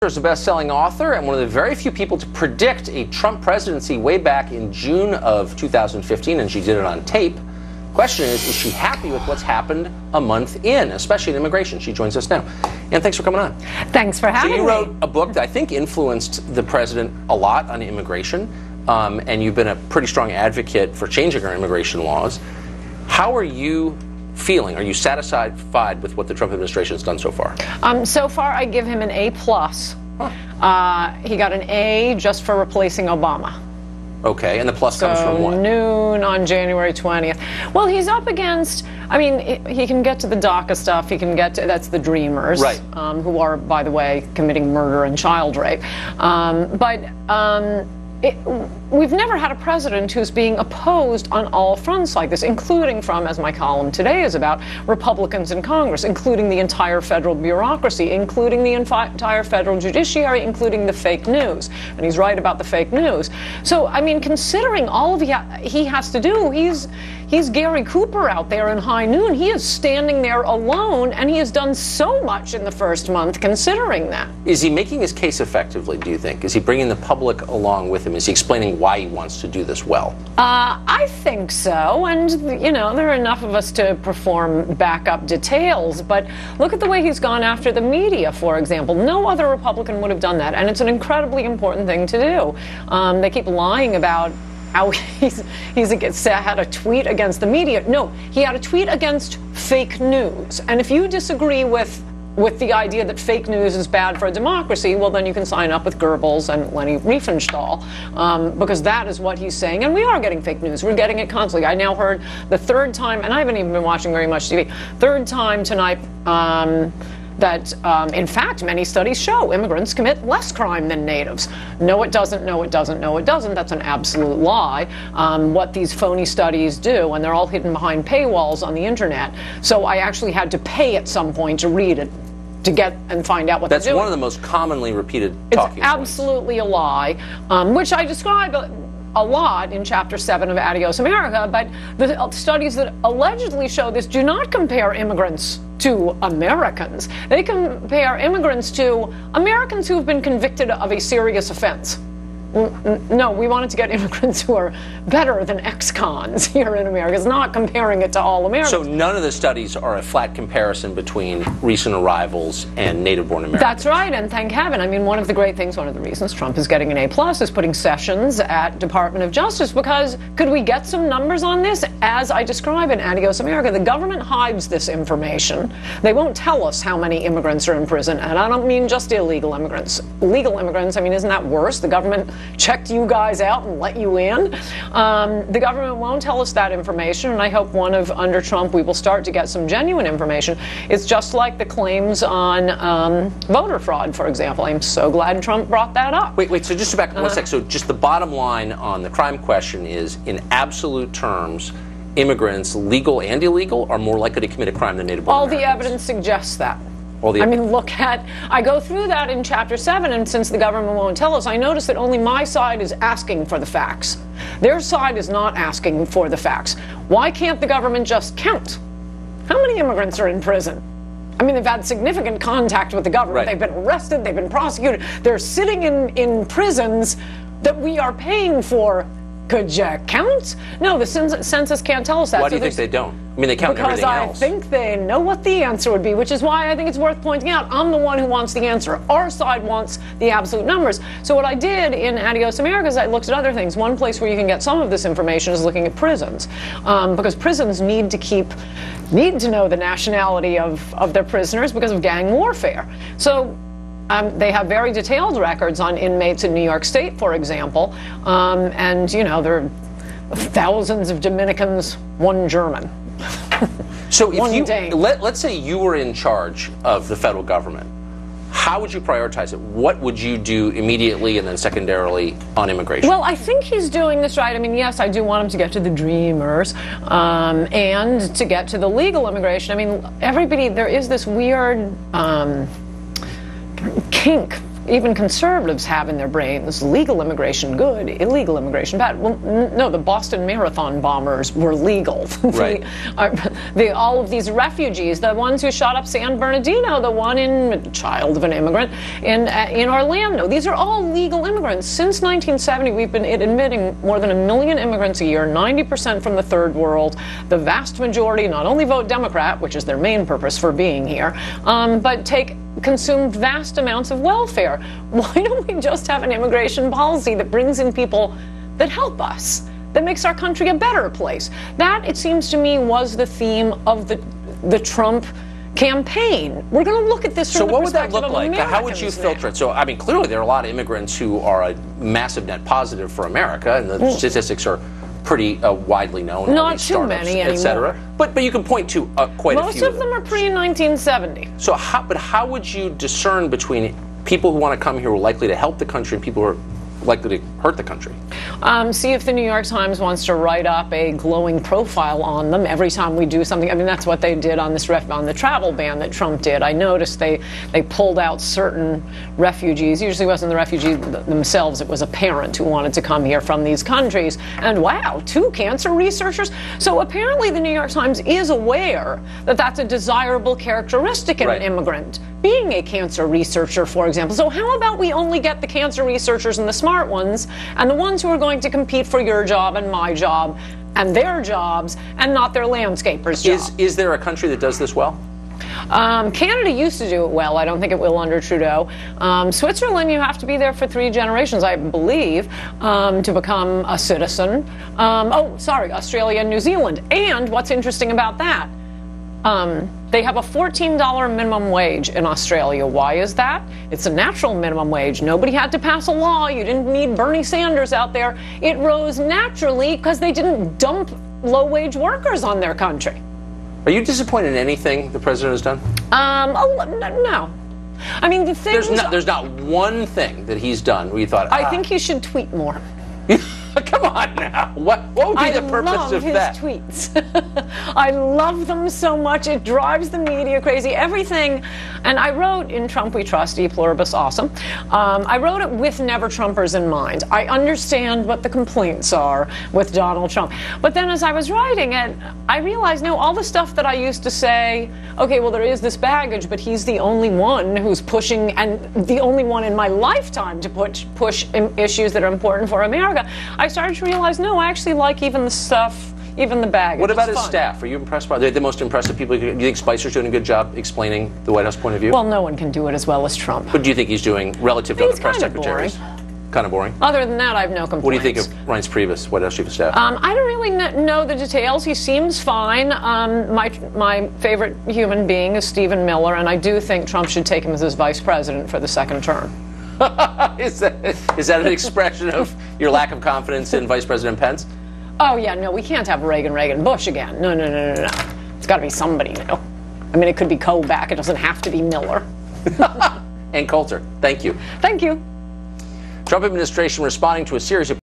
Is a best-selling author and one of the very few people to predict a Trump presidency way back in June of 2015, and she did it on tape. Question is she happy with what's happened a month in, especially in immigration? She joins us now. Ann, thanks for coming on. Thanks for having me. So you wrote a book that I think influenced the president a lot on immigration, and you've been a pretty strong advocate for changing our immigration laws. How are you feeling? Are you satisfied with what the Trump administration has done so far? So far, I give him an A+. He got an A just for replacing Obama. Okay, and the plus comes from what? Noon on January 20th. Well, he's up against, I mean, he can get to the DACA stuff. He can get to, that's the Dreamers, right. Who are, by the way, committing murder and child rape. We've never had a president who's being opposed on all fronts like this, including from, as my column today is about, Republicans in Congress, including the entire federal bureaucracy, including the entire federal judiciary, including the fake news. And he's right about the fake news. So, I mean, considering all of he has to do, he's Gary Cooper out there in high noon. He is standing there alone, and he has done so much in the first month considering that. Is he making his case effectively, do you think? Is he bringing the public along with him? Is he explaining why he wants to do this well? I think so, and, you know, there are enough of us to perform backup details, but look at the way he's gone after the media, for example. No other Republican would have done that, and it's an incredibly important thing to do. They keep lying about how he's had a tweet against the media. No, he had a tweet against fake news, and if you disagree with the idea that fake news is bad for a democracy, well, then you can sign up with Goebbels and Leni Riefenstahl, because that is what he's saying. And we are getting fake news. We're getting it constantly. I now heard the third time, and I haven't even been watching very much TV, third time tonight, that, in fact, many studies show immigrants commit less crime than natives. No, it doesn't. No, it doesn't. No, it doesn't. That's an absolute lie. What these phony studies do, and they're all hidden behind paywalls on the internet. So I actually had to pay at some point to read it, to get and find out what they're doing. That's one of the most commonly repeated talking points. It's absolutely a lie, which I describe a lot in Chapter 7 of Adios America, but the studies that allegedly show this do not compare immigrants to Americans. They compare immigrants to Americans who have been convicted of a serious offense. No, we wanted to get immigrants who are better than ex-cons here in America. It's not comparing it to all Americans. So none of the studies are a flat comparison between recent arrivals and native-born Americans. That's right, and thank heaven. I mean, one of the great things, one of the reasons Trump is getting an A+ is putting Sessions at Department of Justice, because could we get some numbers on this? As I describe in Adios America, the government hides this information. They won't tell us how many immigrants are in prison, and I don't mean just illegal immigrants. Legal immigrants, I mean, isn't that worse? The government checked you guys out and let you in. The government won't tell us that information, and I hope under Trump we will start to get some genuine information. It's just like the claims on voter fraud, for example. I'm so glad Trump brought that up. Wait, so just back one sec. So just the bottom line on the crime question is, in absolute terms, immigrants, legal and illegal, are more likely to commit a crime than native-born Americans. All the evidence suggests that. I mean, I go through that in Chapter 7, and since the government won't tell us, I notice that only my side is asking for the facts. Their side is not asking for the facts. Why can't the government just count? How many immigrants are in prison? I mean, they've had significant contact with the government. Right. They've been arrested. They've been prosecuted. They're sitting in prisons that we are paying for. Could you count? No, the census can't tell us that. Why do you think they don't? I mean, they count everything else. Because I think they know what the answer would be, which is why I think it's worth pointing out. I'm the one who wants the answer. Our side wants the absolute numbers. So what I did in Adios America is I looked at other things. One place where you can get some of this information is looking at prisons, because prisons need to know the nationality of their prisoners because of gang warfare. So they have very detailed records on inmates in New York State, for example, and, you know, there are thousands of Dominicans, one German. So if let's say you were in charge of the federal government, how would you prioritize it? What would you do immediately and then secondarily on immigration? Well, I think he's doing this right. I mean, yes, I do want him to get to the Dreamers and to get to the legal immigration. I mean, there is this weird kink even conservatives have in their brains, legal immigration good, illegal immigration bad. Well, no, the Boston Marathon bombers were legal. Right. All of these refugees, the ones who shot up San Bernardino, the one child of an immigrant in Orlando, these are all legal immigrants. Since 1970, we've been admitting more than 1 million immigrants a year, 90% from the third world. The vast majority not only vote Democrat, which is their main purpose for being here, but consume vast amounts of welfare. Why don't we just have an immigration policy that brings in people that help us, that makes our country a better place? That, it seems to me, was the theme of the Trump campaign. We're going to look at this from the perspective of Americans. So what would that look like? How would you filter it? So, I mean, clearly there are a lot of immigrants who are a massive net positive for America, and the statistics are pretty widely known. Not too many anymore. Et cetera. But you can point to quite a few. Most of them are pre-1970. So how would you discern between people who want to come here who are likely to help the country and people who are likely to hurt the country? See if the New York Times wants to write up a glowing profile on them every time we do something. I mean, that's what they did on the travel ban that Trump did. I noticed they pulled out certain refugees. Usually it wasn't the refugees themselves, it was a parent who wanted to come here from these countries. And wow, 2 cancer researchers? So apparently the New York Times is aware that that's a desirable characteristic in an immigrant, being a cancer researcher, for example. So how about we only get the cancer researchers and the smart ones, and the ones who are going to compete for your job and my job and their jobs, and not their landscapers' jobs? Is there a country that does this well? Canada used to do it well. I don't think it will under Trudeau. Switzerland, you have to be there for 3 generations, I believe, to become a citizen. Australia and New Zealand. And what's interesting about that? They have a $14 minimum wage in Australia. Why is that? It's a natural minimum wage. Nobody had to pass a law. You didn't need Bernie Sanders out there. It rose naturally because they didn't dump low-wage workers on their country. Are you disappointed in anything the president has done? No. I mean, the thing there's not one thing that he's done where you thought, I think he should tweet more. Come on now. What would be the purpose of that? I love his tweets. I love them so much. It drives the media crazy. Everything. And I wrote in Trump We Trust, E Pluribus Awesome. I wrote it with Never Trumpers in mind. I understand what the complaints are with Donald Trump. But then as I was writing it, I realized, no, all the stuff that I used to say, okay, well, there is this baggage, but he's the only one who's pushing, and the only one in my lifetime to push issues that are important for America. I started to realize, no, I actually like even the stuff, even the baggage. What about his staff? Are you impressed by? They're the most impressive people. Do you think Spicer's doing a good job explaining the White House point of view? Well, no one can do it as well as Trump. But do you think he's doing relative to other press secretaries? Kind of boring. Other than that, I have no complaints. What do you think of Reince Priebus, White House Chief of Staff? I don't really know the details. He seems fine. My favorite human being is Stephen Miller, and I do think Trump should take him as his vice president for the 2nd term. Is that an expression of your lack of confidence in Vice President Pence? Oh, yeah, no, we can't have Reagan, Bush again. No. It's got to be somebody new. I mean, it could be Kobach. It doesn't have to be Miller. And Coulter, thank you. Thank you. Trump administration responding to a series of